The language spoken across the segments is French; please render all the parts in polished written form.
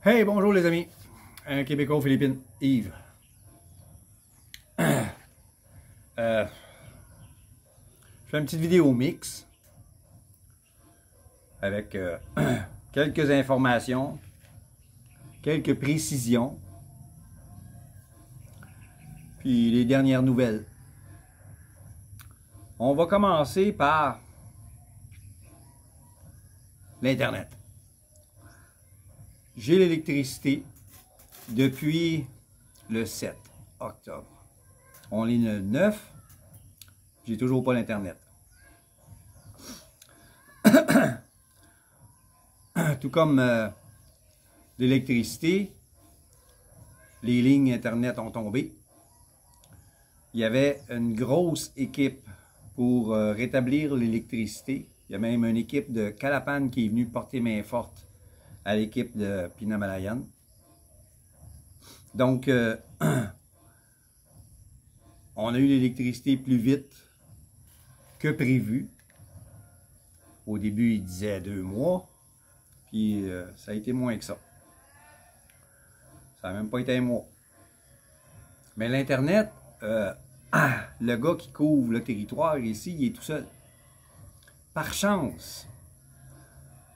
Hey, bonjour les amis. Un Québécois aux Philippines, Yves. Je fais une petite vidéo mix avec quelques informations, quelques précisions, puis les dernières nouvelles. On va commencer par l'Internet. J'ai l'électricité depuis le 7 octobre. On est le 9, j'ai toujours pas l'Internet. Tout comme l'électricité, les lignes Internet ont tombé. Il y avait une grosse équipe pour rétablir l'électricité. Il y a même une équipe de Calapan qui est venue porter main forte à l'équipe de Pinamalayan. Donc, on a eu l'électricité plus vite que prévu. Au début, il disait 2 mois, puis ça a été moins que ça. Ça n'a même pas été un mois. Mais l'Internet, le gars qui couvre le territoire ici, il est tout seul. Par chance,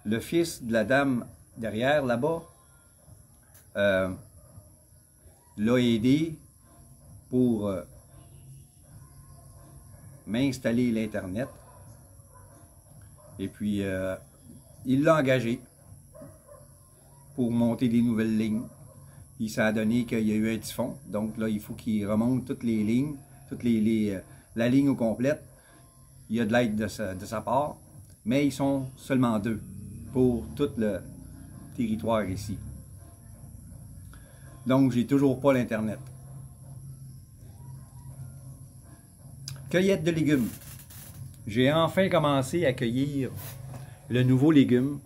le fils de la dame derrière, là-bas, l'a aidé pour m'installer l'Internet. Et puis, il l'a engagé pour monter des nouvelles lignes. Puis ça a donné qu'il y a eu un typhon. Donc là, il faut qu'il remonte toutes les lignes, la ligne au complète. Il y a de l'aide de sa part, mais ils sont seulement 2 pour tout le territoire ici. Donc, j'ai toujours pas l'Internet. Cueillette de légumes. J'ai enfin commencé à cueillir le nouveau légume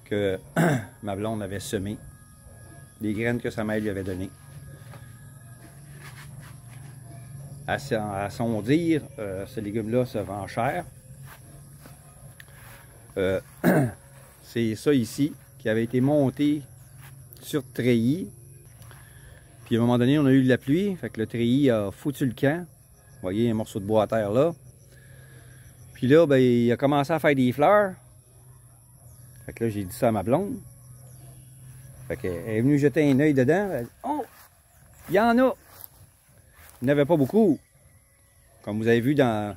que ma blonde avait semé. Les graines que sa mère lui avait données. À son dire, ce légume-là se vend cher. C'est ça ici qui avait été monté sur treillis. Puis à un moment donné, on a eu de la pluie. Fait que le treillis a foutu le camp. Vous voyez un morceau de bois à terre là. Puis là, ben, il a commencé à faire des fleurs. Fait que là, j'ai dit ça à ma blonde. Fait qu'elle est venue jeter un œil dedans. Elle dit, oh! Il y en a! Il n'y en avait pas beaucoup. Comme vous avez vu dans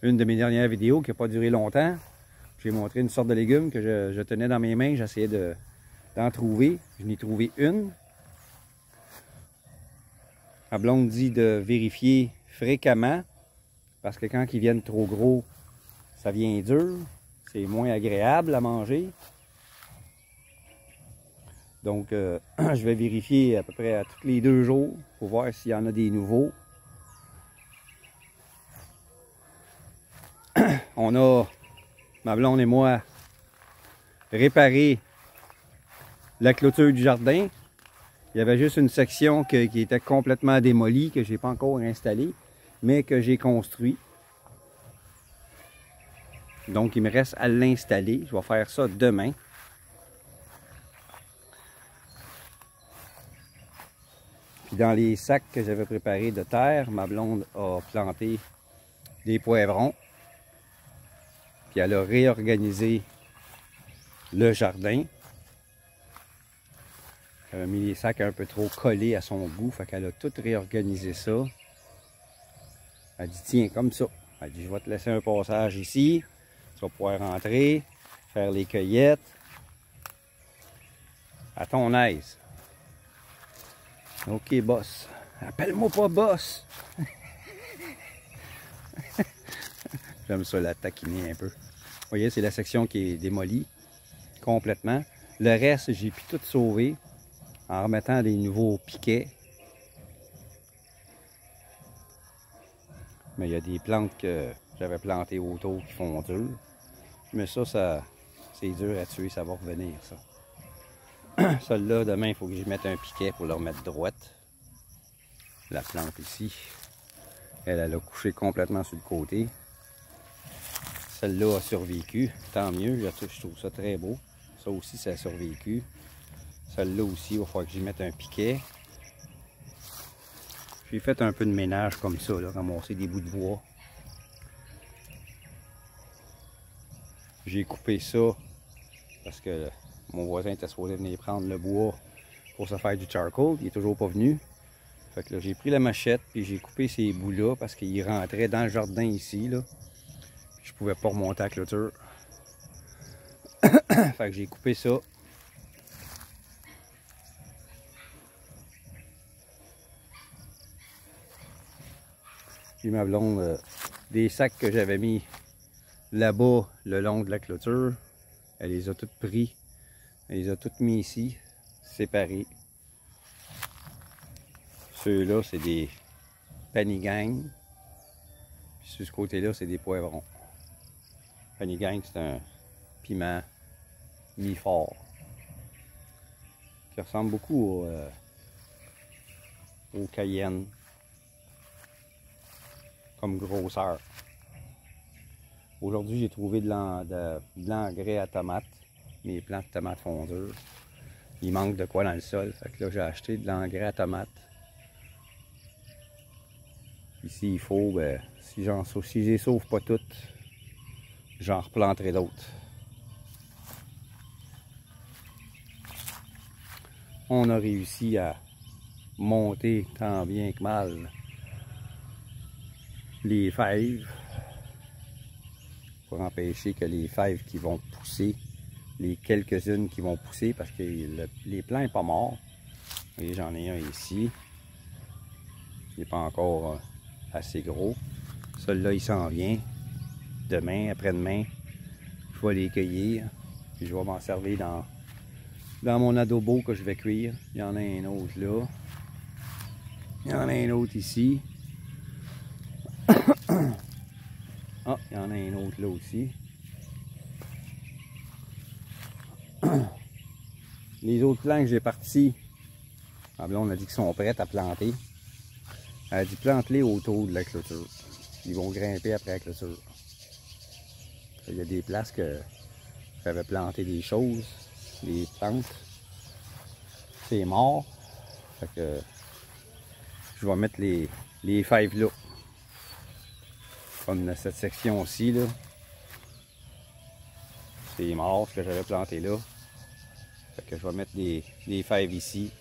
une de mes dernières vidéos qui n'a pas duré longtemps, j'ai montré une sorte de légumes que je tenais dans mes mains. J'essayais d'en trouver. Je n'ai trouvé une. Ma blonde dit de vérifier fréquemment parce que quand ils viennent trop gros, ça vient dur. C'est moins agréable à manger. Donc, je vais vérifier à peu près à tous les 2 jours pour voir s'il y en a des nouveaux. On a, ma blonde et moi, réparé la clôture du jardin. Il y avait juste une section qui était complètement démolie, que je n'ai pas encore installée, mais que j'ai construit. Donc, il me reste à l'installer. Je vais faire ça demain. Puis dans les sacs que j'avais préparés de terre, ma blonde a planté des poivrons. Puis elle a réorganisé le jardin. Elle a mis les sacs un peu trop collés à son goût, fait qu'elle a tout réorganisé ça. Elle dit, tiens, comme ça. Elle dit, je vais te laisser un passage ici. Tu vas pouvoir rentrer, faire les cueillettes. À ton aise. Ok, boss. Appelle-moi pas boss. J'aime ça la taquiner un peu. Vous voyez, c'est la section qui est démolie complètement. Le reste, j'ai pu tout sauver en remettant des nouveaux piquets. Mais il y a des plantes que j'avais plantées autour qui font dur. Mais ça c'est dur à tuer, ça va revenir, ça. Celle-là, demain, il faut que je mette un piquet pour la remettre droite. La plante ici, elle a couché complètement sur le côté. Celle-là a survécu, tant mieux, je trouve ça très beau. Ça aussi, ça a survécu. Celle-là aussi, il va falloir que j'y mette un piquet. J'ai fait un peu de ménage comme ça, là, ramasser des bouts de bois. J'ai coupé ça parce que mon voisin était supposé venir prendre le bois pour se faire du charcoal. Il est toujours pas venu. Fait que là, j'ai pris la machette puis j'ai coupé ces bouts-là parce qu'ils rentraient dans le jardin ici, là. Je pouvais pas remonter à la clôture. Fait que j'ai coupé ça. Puis ma blonde, des sacs que j'avais mis là-bas le long de la clôture, elle les a toutes pris. Elle les a toutes mis ici, séparés. Ceux-là, c'est des panigang. Puis sur ce côté-là, c'est des poivrons. Panigang, c'est un piment mi-fort qui ressemble beaucoup au cayenne comme grosseur. Aujourd'hui, j'ai trouvé de l'engrais à tomates. Mes plants de tomates fondures. Il manque de quoi dans le sol. Fait que là, j'ai acheté de l'engrais à tomates. Ici, il faut, ben, si je les sauve pas toutes, j'en replanterai d'autres. On a réussi à monter tant bien que mal les fèves pour empêcher que les fèves qui vont pousser, les quelques-unes qui vont pousser, parce que les plants n'est pas mort. Et j'en ai un ici. Il n'est pas encore assez gros. Celui-là, il s'en vient. Demain, après-demain, je vais les cueillir. Puis je vais m'en servir dans mon adobo que je vais cuire. Il y en a un autre là. Il y en a un autre ici. Ah, il y en a un autre là aussi. Les autres plants que j'ai partis, ma blonde a dit qu'ils sont prêts à planter. Elle a dit plante-les autour de la clôture. Ils vont grimper après la clôture. Il y a des places que j'avais planté des choses, des plantes. C'est mort. Fait que je vais mettre les fèves là. Comme cette section-ci, là. C'est mort ce que j'avais planté là. Fait que je vais mettre des fèves ici.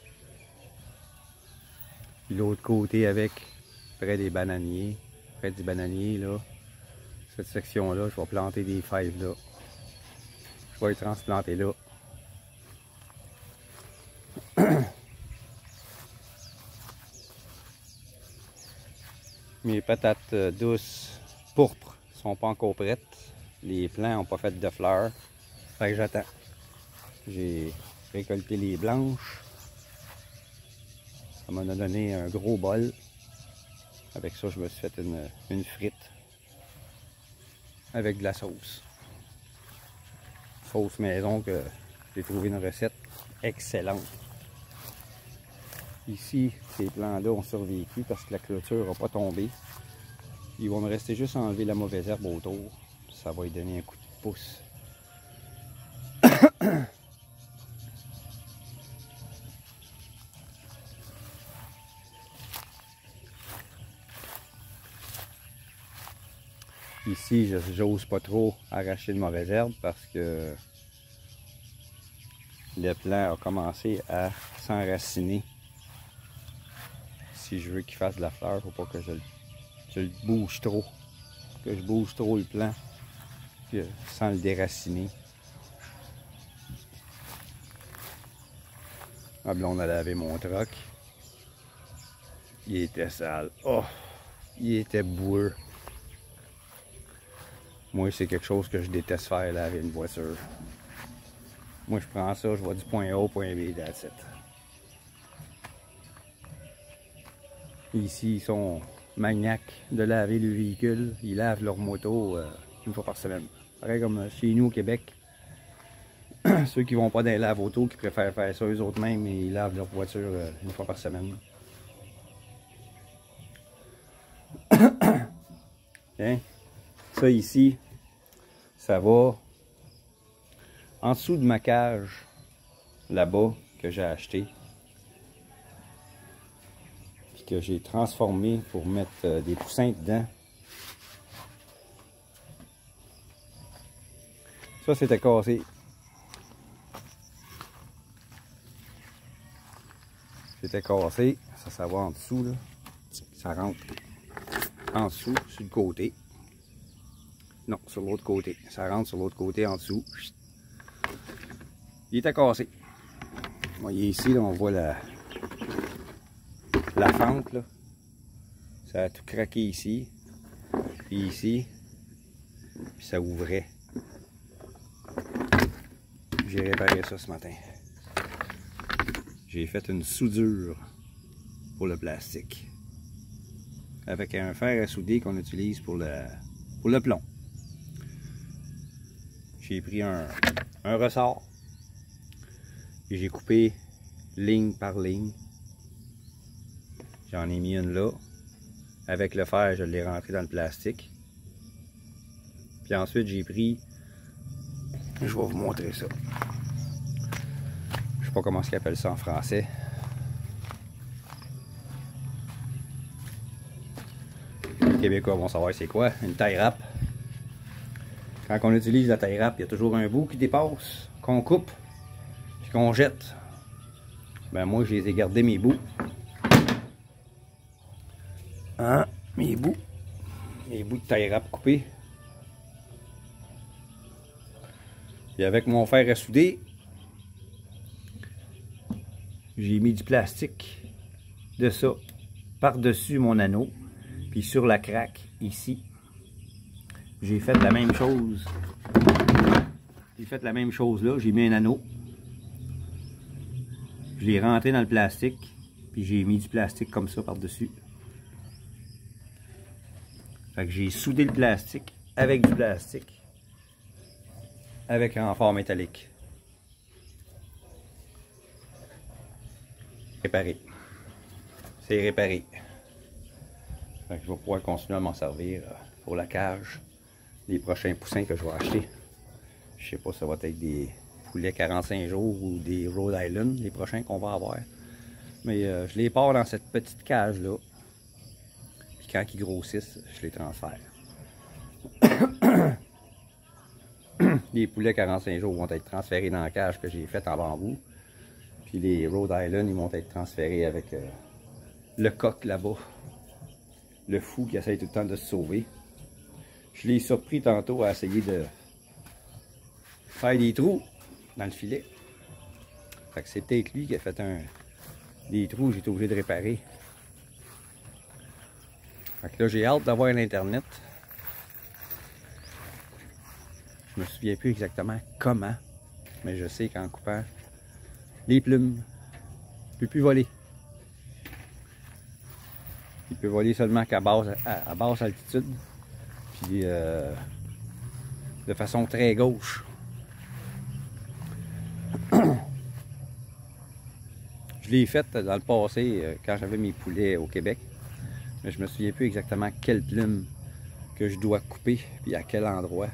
Puis l'autre côté avec, près des bananiers. Près du bananier là. Cette section-là, je vais planter des fèves là. Je vais les transplanter là. Mes patates douces pourpres sont pas encore prêtes. Les plants n'ont pas fait de fleurs. Fait que j'attends. J'ai récolté les blanches. Ça m'en a donné un gros bol. Avec ça, je me suis fait une frite. Avec de la sauce. Sauce maison que j'ai trouvé une recette excellente. Ici, ces plants-là ont survécu parce que la clôture n'a pas tombé. Ils vont me rester juste à enlever la mauvaise herbe autour. Ça va lui donner un coup de pouce. Ici, j'ose pas trop arracher de mauvaise herbe parce que le plant a commencé à s'enraciner. Si je veux qu'il fasse de la fleur, il ne faut pas que je le bouge trop. Que je bouge trop le plant sans le déraciner. Ma blonde a lavé mon troc. Il était sale. Oh! Il était boueux. Moi, c'est quelque chose que je déteste faire, laver une voiture. Moi, je prends ça, je vais du point A au point B, that's it. Ici, ils sont maniaques de laver le véhicule. Ils lavent leur moto une fois par semaine. Pareil comme chez nous au Québec. Ceux qui vont pas dans les lave-autos, qui préfèrent faire ça eux autres mêmes, ils lavent leur voiture une fois par semaine. Tiens, ça ici, ça va en dessous de ma cage, là-bas, que j'ai acheté, puis que j'ai transformé pour mettre des poussins dedans. Ça, c'était cassé. C'était cassé. Ça va en dessous, là. Ça rentre en dessous, sur le côté. Non, sur l'autre côté. Ça rentre sur l'autre côté, en dessous. Il était cassé. Vous voyez ici, là, on voit la fente, là. Ça a tout craqué ici. Puis ici. Puis ça ouvrait. J'ai réparé ça ce matin. J'ai fait une soudure pour le plastique. Avec un fer à souder qu'on utilise pour le plomb. J'ai pris un ressort. Et j'ai coupé ligne par ligne. J'en ai mis une là. Avec le fer, je l'ai rentré dans le plastique. Puis ensuite, j'ai pris... Je vais vous montrer ça. Je sais pas comment ils appellent ça en français. Les Québécois vont savoir c'est quoi. Une taille râpe. Quand on utilise la taille râpe, il y a toujours un bout qui dépasse, qu'on coupe, puis qu'on jette. Ben moi, je les ai gardés mes bouts. Hein? Mes bouts de taille râpe coupés. Puis avec mon fer à souder, j'ai mis du plastique de ça par-dessus mon anneau. Puis sur la craque, ici, j'ai fait la même chose. J'ai fait la même chose là. J'ai mis un anneau. Je l'ai rentré dans le plastique. Puis j'ai mis du plastique comme ça par-dessus. Fait que j'ai soudé le plastique avec du plastique. Avec un renfort métallique. Réparé. C'est réparé. Fait que je vais pouvoir continuer à m'en servir pour la cage. Les prochains poussins que je vais acheter. Je sais pas si ça va être des poulets 45 jours ou des Rhode Island, les prochains qu'on va avoir. Mais je les pars dans cette petite cage là. Puis quand ils grossissent, je les transfère. Les poulets 45 jours vont être transférés dans la cage que j'ai faite en bambou. Puis les Rhode Island, ils vont être transférés avec le coq là-bas. Le fou qui essaye tout le temps de se sauver. Je l'ai surpris tantôt à essayer de faire des trous dans le filet. Fait que c'est peut-être lui qui a fait des trous que j'ai été obligé de réparer. Fait que là, j'ai hâte d'avoir l'internet. Je me souviens plus exactement comment, mais je sais qu'en coupant les plumes, il ne peut plus voler. Il peut voler seulement qu'à basse altitude, puis de façon très gauche. Je l'ai fait dans le passé quand j'avais mes poulets au Québec, mais je me souviens plus exactement quelle plume que je dois couper, puis à quel endroit.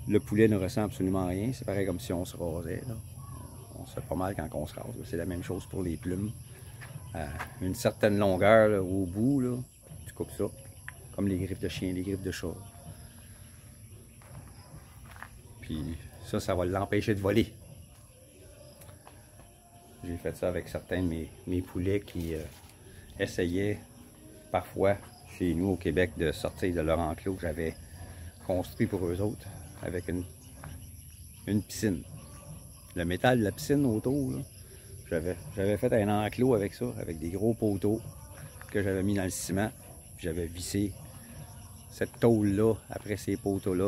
Le poulet ne ressent absolument rien, c'est pareil comme si on se rasait, là. On se fait pas mal quand on se rase, c'est la même chose pour les plumes. À une certaine longueur, là, au bout, là, tu coupes ça, comme les griffes de chien, les griffes de chat. Puis ça va l'empêcher de voler. J'ai fait ça avec certains de mes poulets qui essayaient parfois chez nous au Québec de sortir de leur enclos que j'avais construit pour eux autres avec une piscine. Le métal de la piscine autour, j'avais fait un enclos avec ça, avec des gros poteaux que j'avais mis dans le ciment. J'avais vissé cette tôle-là après ces poteaux-là.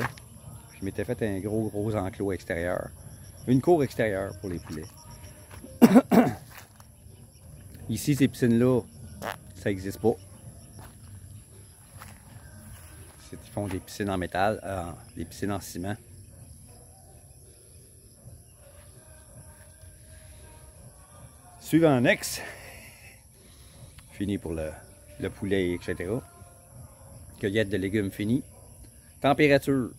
Je m'étais fait un gros enclos extérieur. Une cour extérieure pour les poulets. Ici, ces piscines-là, ça n'existe pas. Ils font des piscines en métal, des piscines en ciment. Suivant next. Fini pour le poulet, etc. Cueillette de légumes finie. Température.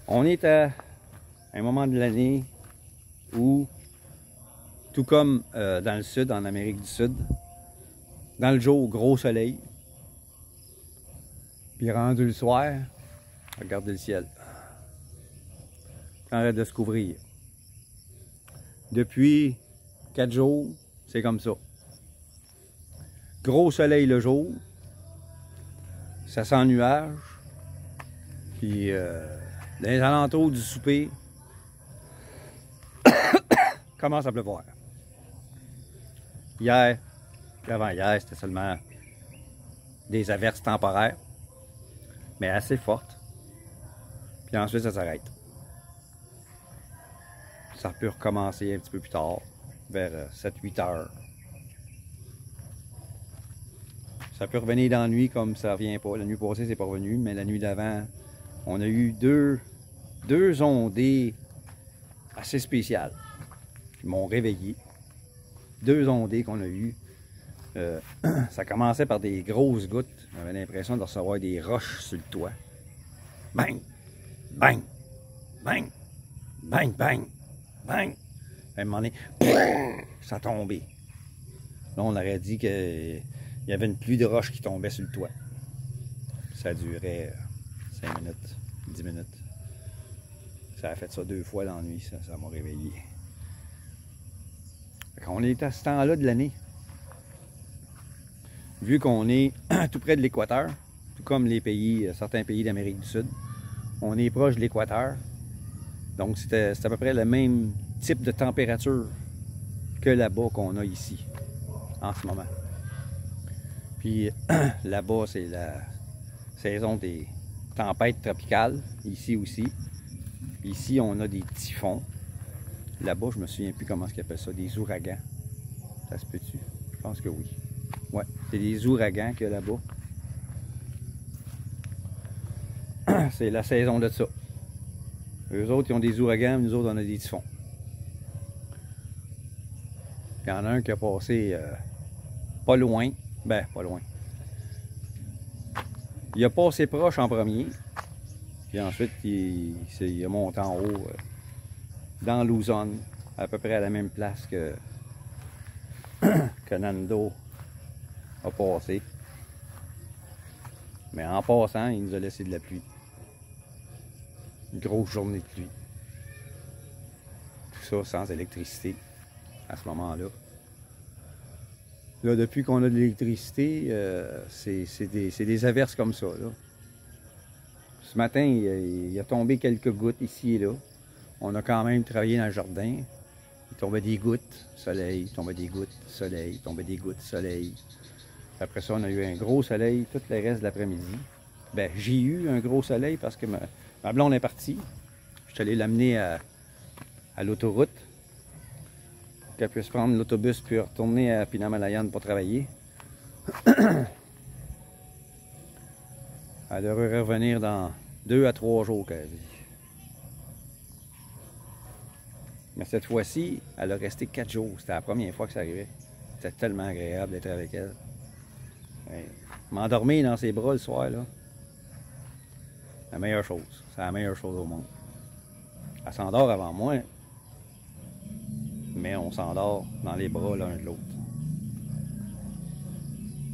On est à un moment de l'année où, tout comme dans le sud, en Amérique du Sud, dans le jour, gros soleil, puis rendu le soir, regardez le ciel. Ça arrête de se couvrir. Depuis 4 jours, c'est comme ça. Gros soleil le jour, ça sent nuage, puis dans les alentours du souper, commence à pleuvoir. Hier, puis avant-hier, c'était seulement des averses temporaires, mais assez fortes. Puis ensuite, ça s'arrête. Ça peut recommencer un petit peu plus tard, vers 7-8 heures. Ça peut revenir dans la nuit comme ça revient pas. La nuit passée, c'est pas revenu, mais la nuit d'avant, on a eu deux ondées assez spéciales qui m'ont réveillé. 2 ondées qu'on a eues. Ça commençait par des grosses gouttes. J'avais l'impression de recevoir des roches sur le toit. Bang! Bang! Bang! Bang! Bang! Bang! À un moment donné, ça tombait. Là, on aurait dit qu'il y avait une pluie de roches qui tombait sur le toit. Ça durait 5 minutes, 10 minutes. Ça a fait ça 2 fois dans la nuit, ça m'a réveillé. On est à ce temps-là de l'année. Vu qu'on est tout près de l'équateur, tout comme les pays, certains pays d'Amérique du Sud, on est proche de l'équateur. Donc c'est à peu près le même type de température que là-bas qu'on a ici, en ce moment. Puis là-bas, c'est la saison des tempêtes tropicales, ici aussi. Puis ici, on a des typhons. Là-bas, je me souviens plus comment ils appellent ça, des ouragans. Ça se peut-tu? Je pense que oui. Ouais, c'est des ouragans qu'il y a là-bas. C'est la saison de ça. Eux autres, ils ont des ouragans, nous autres, on a des typhons. Il y en a un qui a passé pas loin. Ben, pas loin. Il a passé proche en premier. Puis ensuite, il a monté en haut dans Luzon, à peu près à la même place que Nando a passé. Mais en passant, il nous a laissé de la pluie. Une grosse journée de pluie. Tout ça sans électricité à ce moment-là. Là, depuis qu'on a de l'électricité, c'est des averses comme ça. Là. Ce matin, il a tombé quelques gouttes ici et là. On a quand même travaillé dans le jardin. Il tombait des gouttes, soleil, il tombait des gouttes, soleil, il tombait des gouttes, soleil. Après ça, on a eu un gros soleil tout le reste de l'après-midi. Ben, j'ai eu un gros soleil parce que ma blonde est partie. Je suis allé l'amener à l'autoroute pour qu'elle puisse prendre l'autobus puis retourner à Pinamalayan pour travailler. Elle devrait revenir dans 2 à 3 jours, qu'elle dit. Mais cette fois-ci, elle a resté 4 jours. C'était la première fois que ça arrivait. C'était tellement agréable d'être avec elle. Ouais. M'endormir dans ses bras le soir, là. La meilleure chose. C'est la meilleure chose au monde. Elle s'endort avant moi. Mais on s'endort dans les bras l'un de l'autre.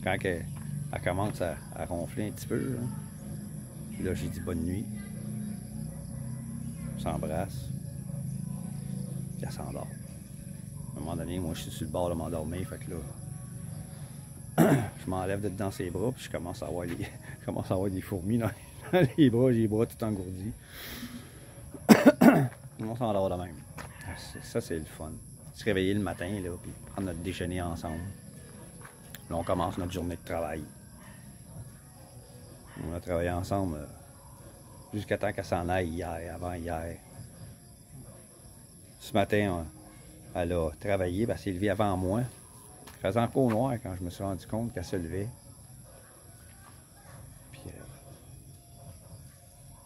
Quand elle commence à ronfler un petit peu, là j'ai dit bonne nuit. On s'embrasse. Puis elle s'endort. À un moment donné, moi je suis sur le bord de m'endormir, fait que là, je m'enlève de dedans ses bras, puis je commence à avoir des fourmis dans les bras, j'ai les bras tout engourdis. On s'endort de même. Ça, c'est le fun. Se réveiller le matin, là, puis prendre notre déjeuner ensemble. Là, on commence notre journée de travail. On a travaillé ensemble jusqu'à temps qu'elle s'en aille hier, avant hier. Ce matin, elle a travaillé, elle s'est levée avant moi. Il faisait encore noir quand je me suis rendu compte qu'elle se levait. Puis,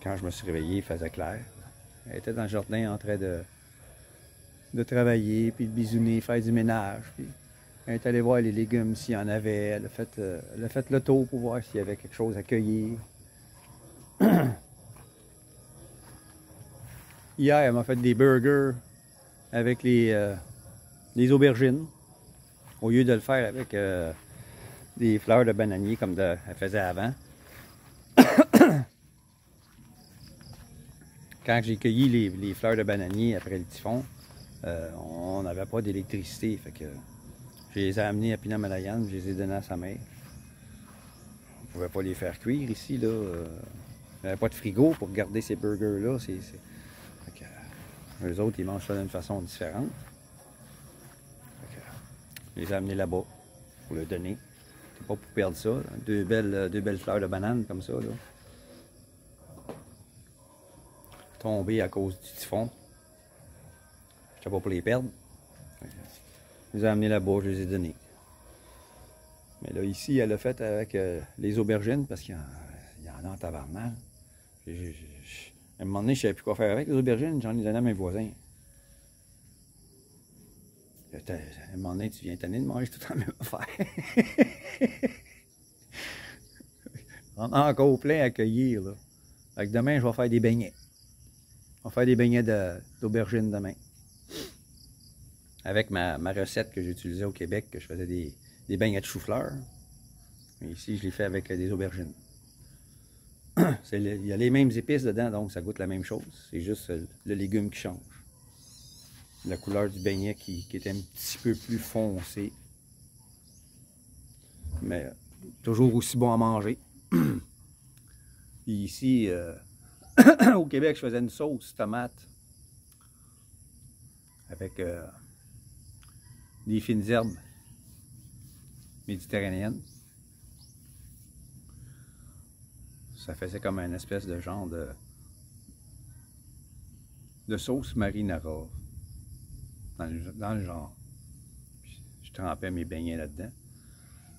quand je me suis réveillé, il faisait clair. Elle était dans le jardin en train de travailler, puis de bisouner, faire du ménage. Puis elle est allée voir les légumes s'il y en avait. Elle a fait le tour pour voir s'il y avait quelque chose à cueillir. Hier, elle m'a fait des burgers avec les aubergines. Au lieu de le faire avec des fleurs de bananier comme elle faisait avant. Quand j'ai cueilli les fleurs de bananier après le typhon, on n'avait pas d'électricité. Fait que je les ai amenées à Pinamalayan, je les ai données à sa mère. On ne pouvait pas les faire cuire ici. Là. Il n'y avait pas de frigo pour garder ces burgers-là. Eux autres, ils mangent ça d'une façon différente. Je les ai amenés là-bas pour le donner. C'est pas pour perdre ça. Là. Deux belles fleurs de banane comme ça. Là. Tombées à cause du typhon. Je sais pas pour les perdre. Je les ai amenés là-bas, je les ai donnés. Mais là, ici, elle l'a fait avec les aubergines parce qu'il y en a en tabarnak. À un moment donné, je ne savais plus quoi faire avec les aubergines, j'en ai donné à mes voisins. À un moment donné, tu viens tanner de manger tout la même affaire. On a encore plein à cueillir. Là. Fait que demain, je vais faire des beignets. On va faire des beignets d'aubergines demain. Avec ma recette que j'utilisais au Québec, que je faisais des beignets de chou-fleur. Ici, je les fais avec des aubergines. Il y a les mêmes épices dedans, donc ça goûte la même chose. C'est juste le légume qui change. La couleur du beignet qui est un petit peu plus foncé. Mais toujours aussi bon à manger. Puis ici, au Québec, je faisais une sauce tomate avec des fines herbes méditerranéennes. Ça faisait comme une espèce de genre de sauce marinara. Dans le genre. Puis, je trempais mes beignets là-dedans.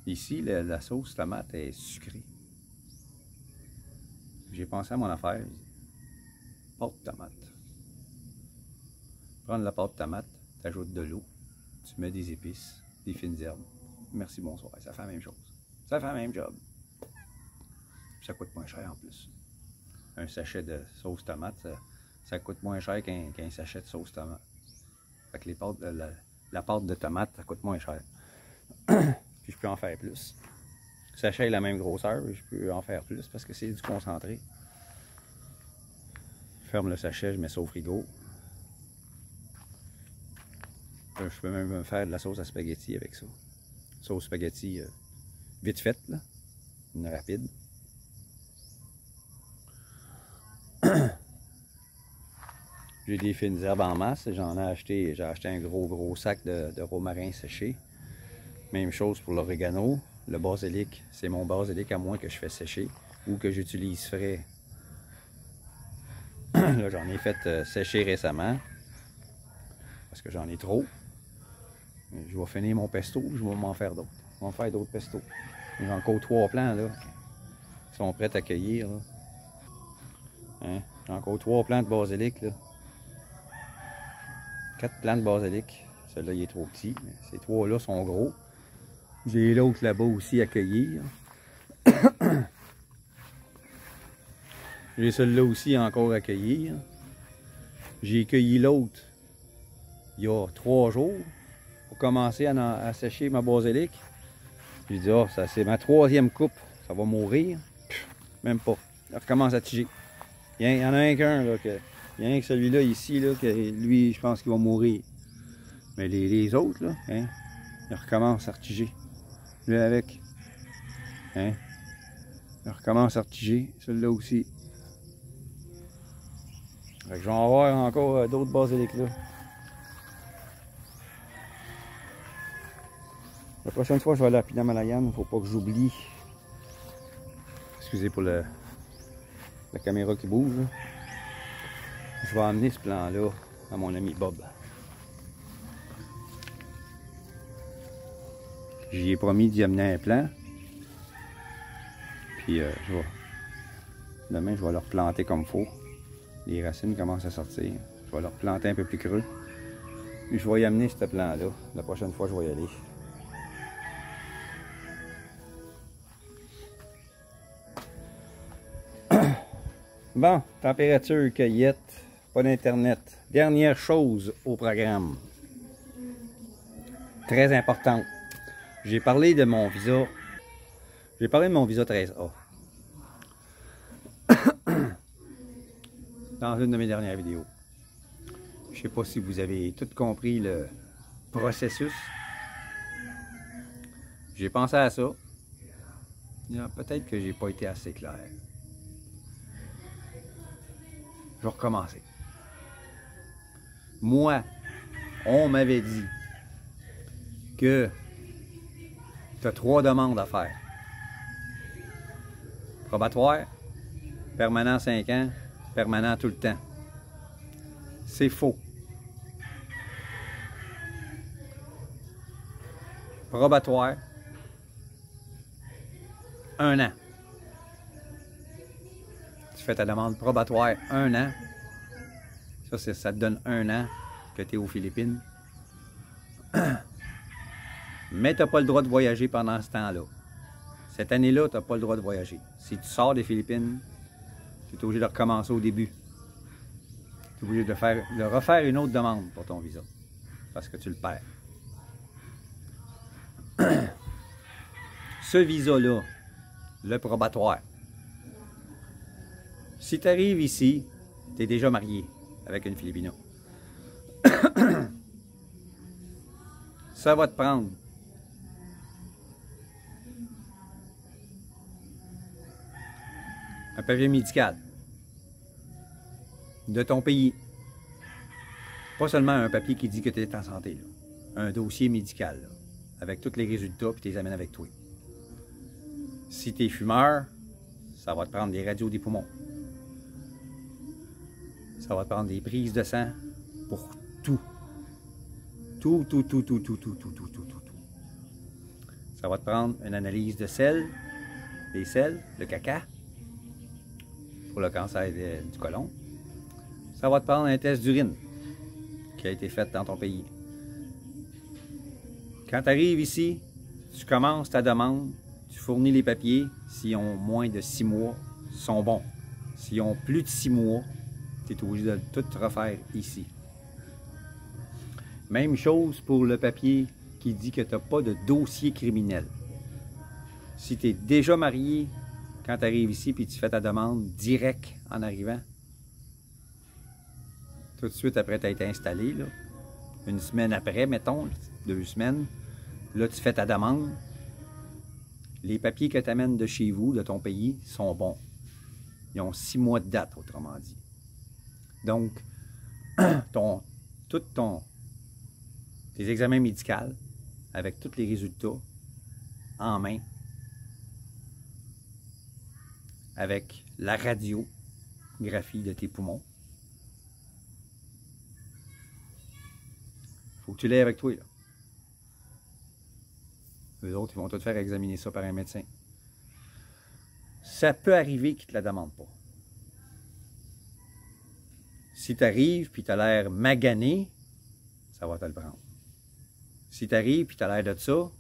Ici, la sauce tomate est sucrée. J'ai pensé à mon affaire. Pâte tomate. Prendre la pâte tomate, tu ajoutes de l'eau, tu mets des épices, des fines herbes. Merci, bonsoir. Ça fait la même chose. Ça fait la même job. Ça coûte moins cher en plus. Un sachet de sauce tomate, ça coûte moins cher qu'un sachet de sauce tomate. Fait que la pâte de tomate, ça coûte moins cher. Puis je peux en faire plus. Le sachet est la même grosseur, je peux en faire plus parce que c'est du concentré. Je ferme le sachet, je mets ça au frigo. Je peux même faire de la sauce à spaghetti avec ça. Sauce spaghetti vite faite, là. Une rapide. J'ai des fines herbes en masse. J'ai acheté un gros sac de romarin séché. Même chose pour l'orégano. Le basilic, c'est mon basilic à moi que je fais sécher ou que j'utilise frais. Là, j'en ai fait sécher récemment parce que j'en ai trop. Je vais finir mon pesto, je vais m'en faire d'autres. Je vais en faire d'autres pestos. J'ai encore 3 plants là qui sont prêts à cueillir. Hein? J'ai encore 3 plants de basilic là. 4 plants de basilic. Celui-là, il est trop petit. Mais ces 3-là sont gros. J'ai l'autre là-bas aussi à cueillir. J'ai celui-là aussi encore à cueillir. J'ai cueilli l'autre il y a 3 jours pour commencer à sécher ma basilic. J'ai dit, oh, ça c'est ma 3e coupe. Ça va mourir. Même pas. Ça recommence à tiger. Il y en a un qu'un là que. Il y en a un que celui-là ici, là, que lui, je pense qu'il va mourir. Mais les autres, là, hein, ils recommencent à retiger. Lui avec. Hein, il recommence à retiger. Celui-là aussi. Fait que je vais en avoir encore d'autres basiliques là. La prochaine fois, je vais aller à Pinamalayan. Il ne faut pas que j'oublie. Excusez pour la caméra qui bouge. Là. Je vais amener ce plan-là à mon ami Bob. J'y ai promis d'y amener un plan. Puis demain, je vais leur planter comme il faut. Les racines commencent à sortir. Je vais leur planter un peu plus creux. Puis je vais y amener ce plan-là. La prochaine fois, je vais y aller. Bon, température cueillette. pas d'internet. Dernière chose au programme. Très importante. J'ai parlé de mon visa. J'ai parlé de mon visa 13A. Dans une de mes dernières vidéos. Je ne sais pas si vous avez tout compris le processus. J'ai pensé à ça. Peut-être que j'ai pas été assez clair. Je vais recommencer. Moi, on m'avait dit que tu as 3 demandes à faire. Probatoire, permanent 5 ans, permanent tout le temps. C'est faux. Probatoire, 1 an. Tu fais ta demande probatoire 1 an. Ça te donne 1 an que tu es aux Philippines. Mais tu n'as pas le droit de voyager pendant ce temps-là. Cette année-là, tu n'as pas le droit de voyager. Si tu sors des Philippines, tu es obligé de recommencer au début. Tu es obligé de refaire une autre demande pour ton visa. Parce que tu le perds. Ce visa-là, le probatoire, si tu arrives ici, tu es déjà marié avec une Filipino. Ça va te prendre un papier médical de ton pays. Pas seulement un papier qui dit que tu es en santé, là. Un dossier médical, là, avec tous les résultats, puis tu les amènes avec toi. Si tu es fumeur, ça va te prendre des radios des poumons. Ça va te prendre des prises de sang pour tout. Tout. Ça va te prendre une analyse de sel, des sels, le caca, pour le cancer du côlon. Ça va te prendre un test d'urine qui a été fait dans ton pays. Quand tu arrives ici, tu commences ta demande, tu fournis les papiers. S'ils ont moins de 6 mois, ils sont bons. S'ils ont plus de 6 mois, tu es obligé de tout refaire ici. Même chose pour le papier qui dit que tu n'as pas de dossier criminel. Si tu es déjà marié, quand tu arrives ici et tu fais ta demande direct en arrivant, tout de suite après tu as été installé, là, une semaine après, mettons, 2 semaines, là tu fais ta demande. Les papiers que tu amènes de chez vous, de ton pays, sont bons. Ils ont 6 mois de date, autrement dit. Donc, tes examens médicaux, avec tous les résultats en main, avec la radiographie de tes poumons. Faut que tu l'aies avec toi, là. Eux autres, ils vont te faire examiner ça par un médecin. Ça peut arriver qu'ils ne te la demandent pas. Si tu arrives et tu as l'air magané, ça va te le prendre. Si tu arrives et tu as l'air de ça,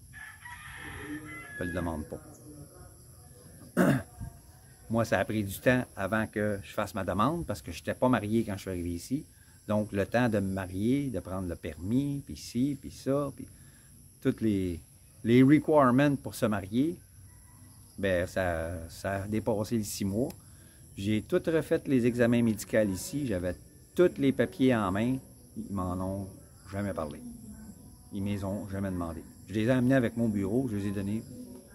ils ne te le demandent pas. Moi, ça a pris du temps avant que je fasse ma demande parce que je n'étais pas marié quand je suis arrivé ici. Donc, le temps de me marier, de prendre le permis, puis ci, puis ça, puis toutes les requirements pour se marier, ben ça a dépassé les 6 mois. J'ai tout refait les examens médicaux ici. J'avais tous les papiers en main. Ils m'en ont jamais parlé. Ils ne m'y ont jamais demandé. Je les ai amenés avec mon bureau. Je les ai donnés.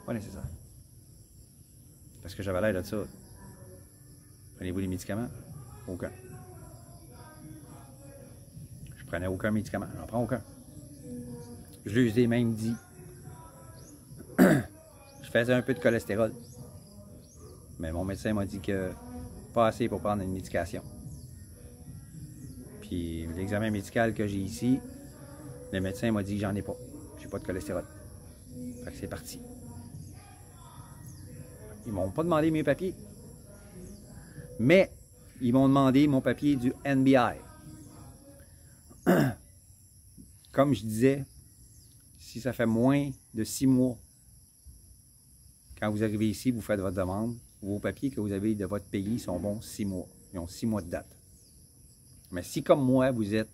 Pas nécessaire. Parce que j'avais l'air de ça. Prenez-vous des médicaments? Aucun. Je prenais aucun médicament. J'en prends aucun. Je lui ai même dit. Je faisais un peu de cholestérol. Mais mon médecin m'a dit que pas assez pour prendre une médication. Puis l'examen médical que j'ai ici, le médecin m'a dit que j'en ai pas. J'ai pas de cholestérol. Fait que c'est parti. Ils m'ont pas demandé mes papiers. Mais ils m'ont demandé mon papier du NBI. Comme je disais, si ça fait moins de 6 mois, quand vous arrivez ici, vous faites votre demande, vos papiers que vous avez de votre pays sont bons 6 mois. Ils ont 6 mois de date. Mais si comme moi, vous êtes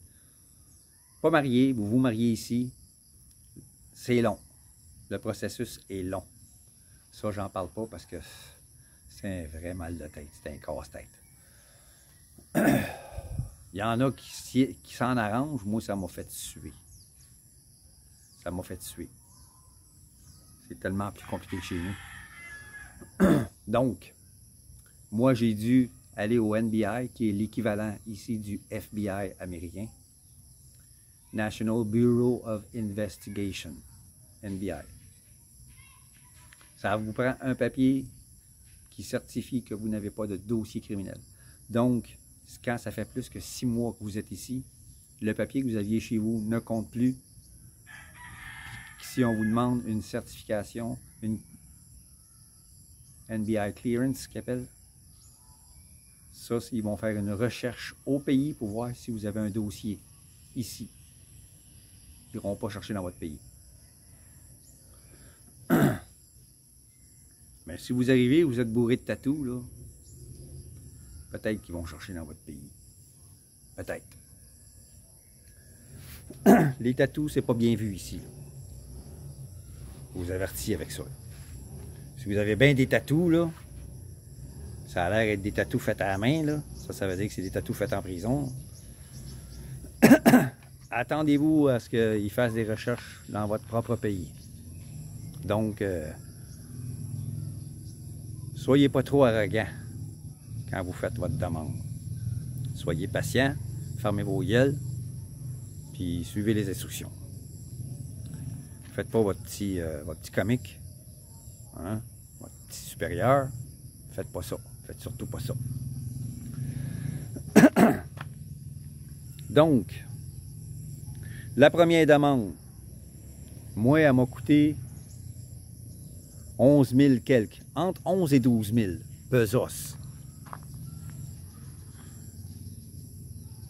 pas marié, vous vous mariez ici, c'est long. Le processus est long. Ça, j'en parle pas parce que c'est un vrai mal de tête, c'est un casse-tête. Il y en a qui s'en arrangent, moi ça m'a fait suer. Ça m'a fait suer. C'est tellement plus compliqué que chez nous. Donc, moi j'ai dû aller au NBI, qui est l'équivalent ici du FBI américain. National Bureau of Investigation, NBI. Ça vous prend un papier qui certifie que vous n'avez pas de dossier criminel. Donc, quand ça fait plus que 6 mois que vous êtes ici, le papier que vous aviez chez vous ne compte plus. Si on vous demande une certification, une NBI clearance, ce qu'ils appellent, ça, ils vont faire une recherche au pays pour voir si vous avez un dossier ici. Ils n'iront pas chercher dans votre pays. Mais si vous arrivez, vous êtes bourré de tatous, là, peut-être qu'ils vont chercher dans votre pays. Peut-être. Les tatous, c'est pas bien vu ici. Je vous avertis avec ça. Si vous avez bien des tatous, là, ça a l'air d'être des tatous faits à la main, là. Ça veut dire que c'est des tatous faits en prison. Attendez-vous à ce qu'ils fassent des recherches dans votre propre pays. Donc, soyez pas trop arrogant quand vous faites votre demande. Soyez patient, fermez vos gueules, puis suivez les instructions. Faites pas votre petit comique, hein, votre petit supérieur. Faites pas ça. Faites surtout pas ça. Donc, la première demande, moi, elle m'a coûté 11 000 quelques, entre 11 et 12 000 pesos.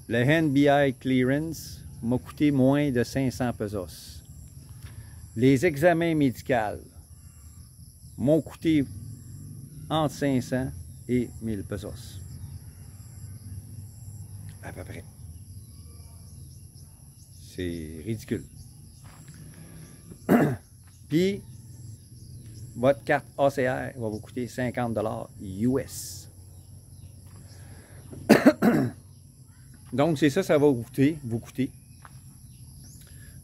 Le NBI clearance m'a coûté moins de 500 pesos. Les examens médicaux m'ont coûté entre 500 et 1000 pesos. À peu près. C'est ridicule. Puis, votre carte ACR va vous coûter 50 $ US. Donc, c'est ça, ça va vous coûter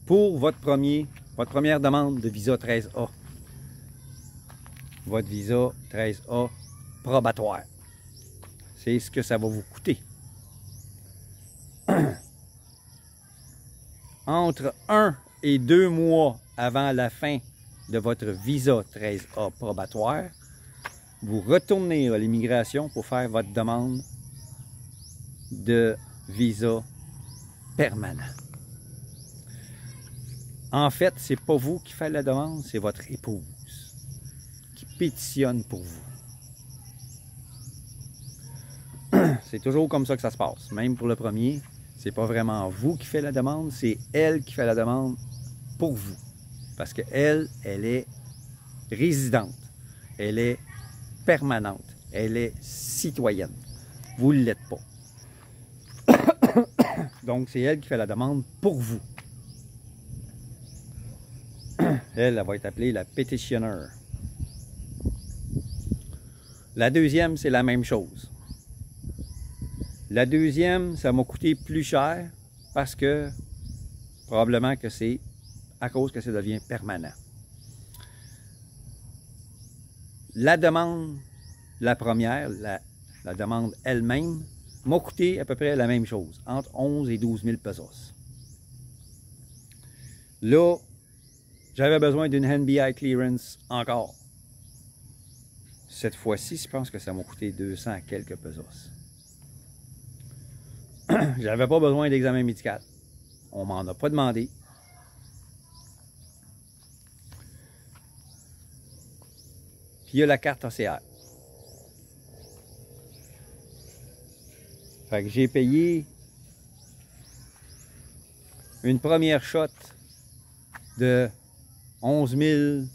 pour votre première demande de visa 13A. Votre visa 13A probatoire. C'est ce que ça va vous coûter. Entre 1 et 2 mois avant la fin de votre visa 13A probatoire, vous retournez à l'immigration pour faire votre demande de visa permanent. En fait, c'est pas vous qui faites la demande, c'est votre épouse qui pétitionne pour vous. C'est toujours comme ça que ça se passe. Même pour le premier, c'est pas vraiment vous qui faites la demande, c'est elle qui fait la demande pour vous. Parce qu'elle, elle est résidente, elle est permanente, elle est citoyenne. Vous ne l'êtes pas. Donc, c'est elle qui fait la demande pour vous. Elle va être appelée la pétitionneur. La deuxième, c'est la même chose. La deuxième, ça m'a coûté plus cher parce que probablement que c'est à cause que ça devient permanent. La demande, la première, la demande elle-même, m'a coûté à peu près la même chose, entre 11 et 12 000 pesos. Là, j'avais besoin d'une NBI clearance encore. Cette fois-ci, je pense que ça m'a coûté 200 quelques pesos. J'avais pas besoin d'examen médical. On m'en a pas demandé. Puis il y a la carte ACR. Fait que j'ai payé une première shot de 11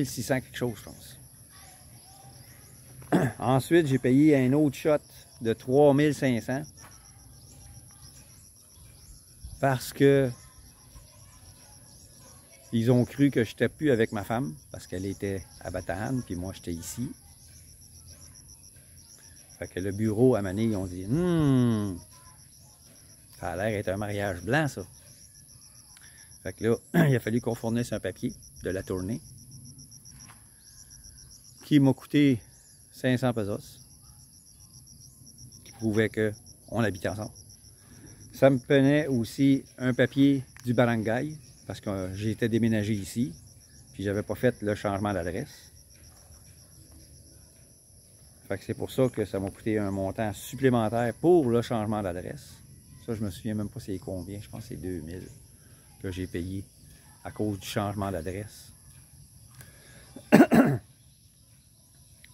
600 quelque chose, je pense. Ensuite, j'ai payé un autre shot de 3500 parce que ils ont cru que je n'étais plus avec ma femme parce qu'elle était à Batahan puis moi j'étais ici. Fait que le bureau à Mané, ils ont dit ça a l'air d'être un mariage blanc ça. Fait que là, il a fallu qu'on fournisse un papier de la tournée qui m'a coûté 500 pesos qui prouvait qu'on habitait ensemble. Ça me prenait aussi un papier du barangay parce que j'étais déménagé ici puis j'avais pas fait le changement d'adresse. Fait que c'est pour ça que ça m'a coûté un montant supplémentaire pour le changement d'adresse. Ça, je me souviens même pas c'est combien, je pense que c'est 2000 que j'ai payé à cause du changement d'adresse.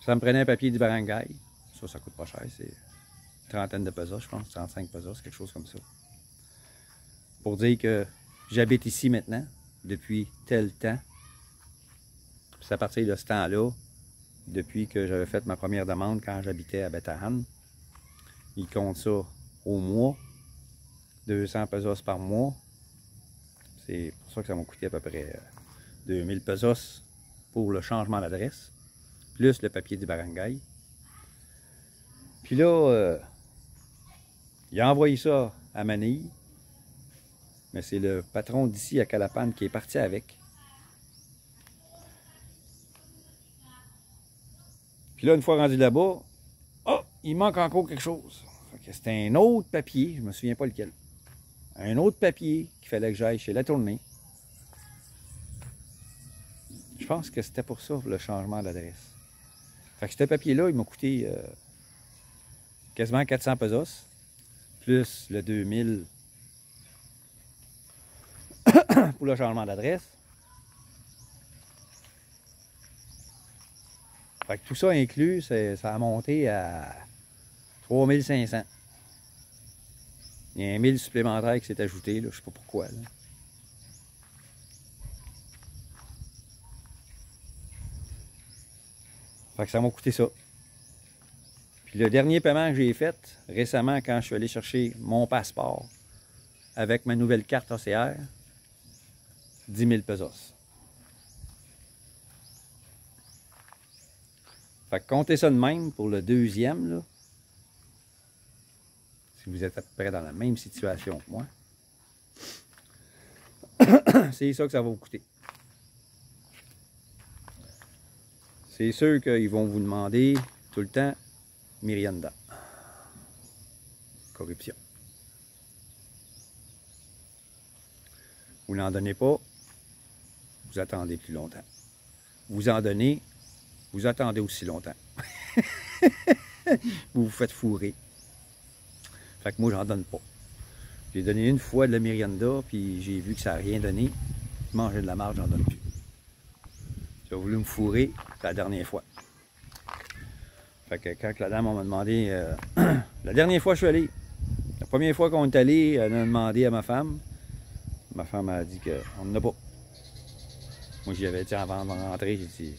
Ça me prenait un papier du barangay. Ça coûte pas cher. C'est une trentaine de pesos, je pense. 35 pesos, quelque chose comme ça. Pour dire que j'habite ici maintenant, depuis tel temps. C'est à partir de ce temps-là, depuis que j'avais fait ma première demande quand j'habitais à Batahan. Ils comptent ça au mois. 200 pesos par mois. C'est pour ça que ça m'a coûté à peu près 2000 pesos pour le changement d'adresse. Plus le papier du barangay. Puis là, il a envoyé ça à Manille. Mais c'est le patron d'ici à Calapan qui est parti avec. Puis là, une fois rendu là-bas, oh, il manque encore quelque chose. C'était un autre papier, je ne me souviens pas lequel. Un autre papier qu'il fallait que j'aille chez la tournée. Je pense que c'était pour ça, le changement d'adresse. Fait que ce papier-là, il m'a coûté quasiment 400 pesos, plus le 2000 pour le changement d'adresse. Fait que tout ça inclus, ça a monté à 3500. Il y a un 1000 supplémentaire qui s'est ajouté, là, je sais pas pourquoi. Là. Fait que ça m'a coûté ça. Puis le dernier paiement que j'ai fait récemment quand je suis allé chercher mon passeport avec ma nouvelle carte OCR, 10 000 pesos. Fait que comptez ça de même pour le deuxième, là. Si vous êtes à peu près dans la même situation que moi. C'est ça que ça va vous coûter. C'est sûr qu'ils vont vous demander tout le temps Merienda. Corruption. Vous n'en donnez pas, vous attendez plus longtemps. Vous en donnez, vous attendez aussi longtemps. Vous vous faites fourrer. Fait que moi, j'en donne pas. J'ai donné une fois de la Merienda, puis j'ai vu que ça n'a rien donné. Manger de la marge, j'en donne plus. Tu as voulu me fourrer, c'est la dernière fois. Fait que quand la dame m'a demandé, la dernière fois que je suis allé, la première fois qu'on est allé, elle a demandé à ma femme. Ma femme a dit qu'on n'en a pas. Moi, j'y avais dit avant de rentrer, j'ai dit,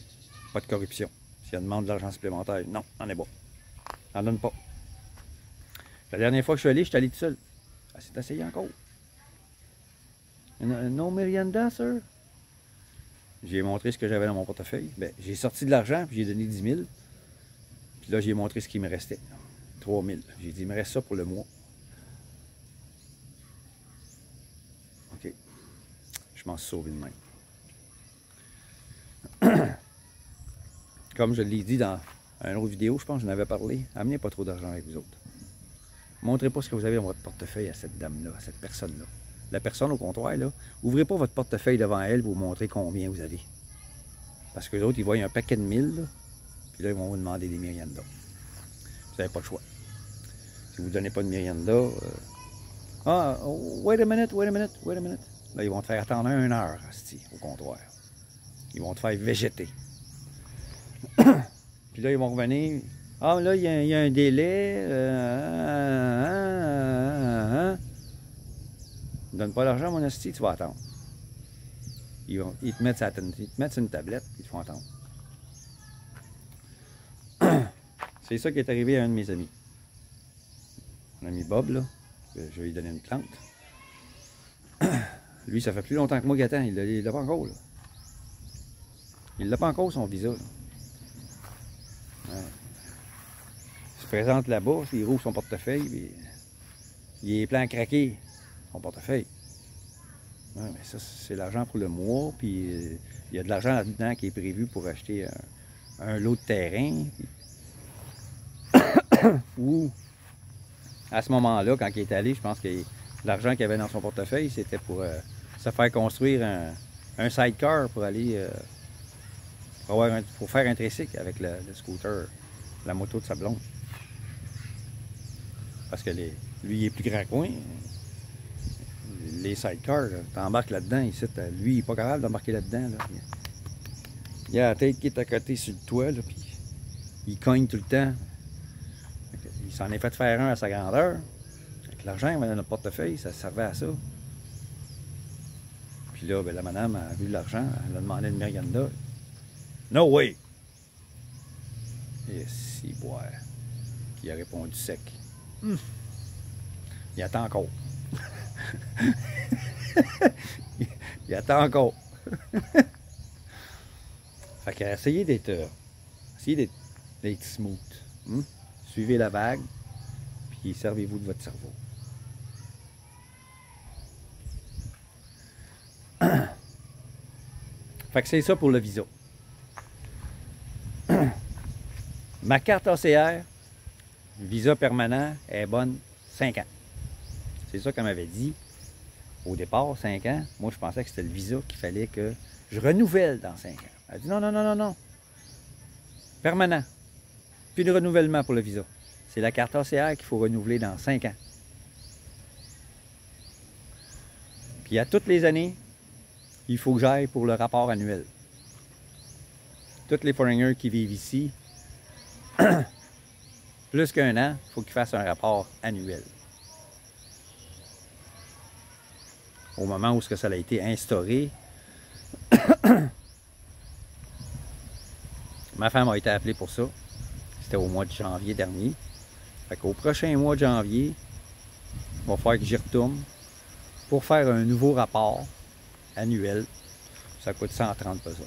pas de corruption. Si elle demande de l'argent supplémentaire, non, on n'en est pas. On n'en donne pas. La dernière fois que je suis allé tout seul. Elle s'est asseyée encore. No Merienda, sir? J'ai montré ce que j'avais dans mon portefeuille. Ben, j'ai sorti de l'argent, puis j'ai donné 10 000. Puis là, j'ai montré ce qui me restait. 3 000. J'ai dit, il me reste ça pour le mois. OK. Je m'en suis sauvé de même. Comme je l'ai dit dans une autre vidéo, je pense que j'en avais parlé, amenez pas trop d'argent avec vous autres. Montrez pas ce que vous avez dans votre portefeuille à cette dame-là, à cette personne-là. La personne au comptoir, là, ouvrez pas votre portefeuille devant elle pour vous montrer combien vous avez. Parce que les autres, ils voient un paquet de 1000, là, puis là, ils vont vous demander des Merienda. Vous n'avez pas le choix. Si vous ne donnez pas de Merienda, wait a minute. Là, ils vont te faire attendre 1 heure, au comptoir. Ils vont te faire végéter. Puis là, ils vont revenir. Ah, là, il y a un délai. Ne donne pas l'argent, mon esti, tu vas attendre. Ils te mettent sur une tablette, puis ils te font attendre. C'est ça qui est arrivé à un de mes amis. Mon ami Bob, là, je vais lui donner une plante. Lui, ça fait plus longtemps que moi qu'il attend. Il l'a pas encore, là. Il l'a pas encore, son visa, là. Ouais. Il se présente là-bas, il rouvre son portefeuille, puis il est plein à craquer, son portefeuille. Ouais, mais ça, c'est l'argent pour le mois, puis il y a de l'argent là-dedans qui est prévu pour acheter un lot de terrain. Ou, à ce moment-là, quand il est allé, je pense que l'argent qu'il avait dans son portefeuille, c'était pour se faire construire un sidecar pour aller pour faire un tricycle avec le scooter, la moto de sa blonde. Parce que lui, il est plus grand que moi. Les sidecars, t'embarques là-dedans, ici, lui, il n'est pas capable d'embarquer là-dedans. Là. Il a la tête qui est à côté sur le toit, là, puis il cogne tout le temps. Il s'en est fait faire un à sa grandeur. Avec l'argent dans notre portefeuille, ça servait à ça. Puis là, ben, la madame a vu l'argent, elle a demandé une Miranda. No way! Et si boire. Qui a répondu sec. Il attend encore. Il attend encore. Fait que essayez d'être smooth. Suivez la vague, puis servez-vous de votre cerveau. Fait que c'est ça pour le visa. Ma carte ACR, visa permanent, est bonne 5 ans. C'est ça qu'elle m'avait dit au départ, 5 ans. Moi, je pensais que c'était le visa qu'il fallait que je renouvelle dans 5 ans. Elle a dit non, non, non, non, non. Permanent. Puis de renouvellement pour le visa. C'est la carte ACR qu'il faut renouveler dans 5 ans. Puis à toutes les années, il faut que j'aille pour le rapport annuel. Tous les foreigners qui vivent ici, plus qu'1 an, il faut qu'ils fassent un rapport annuel. Au moment où ça a été instauré, ma femme a été appelée pour ça. C'était au mois de janvier dernier. Fait qu'au prochain mois de janvier, il va falloir que j'y retourne pour faire un nouveau rapport annuel. Ça coûte 130 pesos.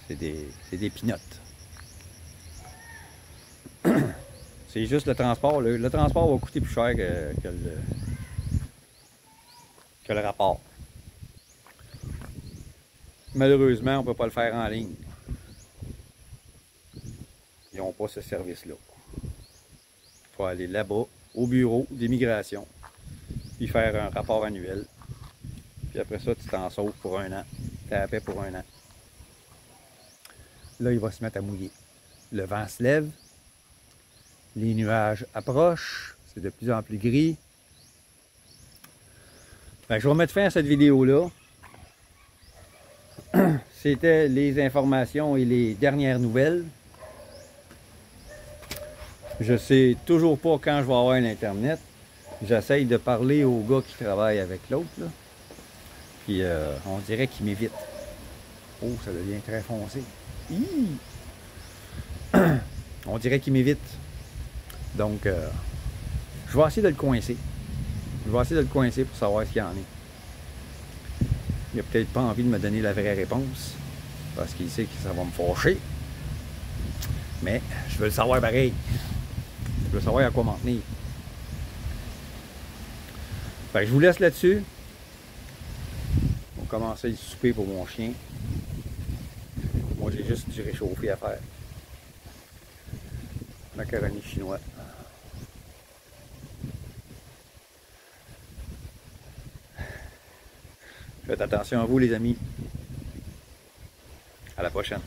C'est des pinottes. C'est juste le transport. Le transport va coûter plus cher que le rapport. Malheureusement, on ne peut pas le faire en ligne. Ils n'ont pas ce service-là. Il faut aller là-bas, au bureau d'immigration, puis faire un rapport annuel. Puis après ça, tu t'en sauves pour 1 an. Tu as la paix pour 1 an. Là, il va se mettre à mouiller. Le vent se lève. Les nuages approchent. C'est de plus en plus gris. Fait que je vais mettre fin à cette vidéo-là. C'était les informations et les dernières nouvelles. Je sais toujours pas quand je vais avoir l'Internet. J'essaye de parler au gars qui travaille avec l'autre. Puis on dirait qu'il m'évite. Oh, ça devient très foncé. On dirait qu'il m'évite. Donc, je vais essayer de le coincer. Je vais essayer de le coincer pour savoir ce qu'il y en est. Il n'a peut-être pas envie de me donner la vraie réponse. Parce qu'il sait que ça va me fâcher. Mais je veux le savoir pareil. Je veux savoir à quoi m'en tenir. Fait que je vous laisse là-dessus. On va commencer le souper pour mon chien. Moi, j'ai juste du réchauffé à faire. Macaroni chinois. Faites attention à vous, les amis. À la prochaine.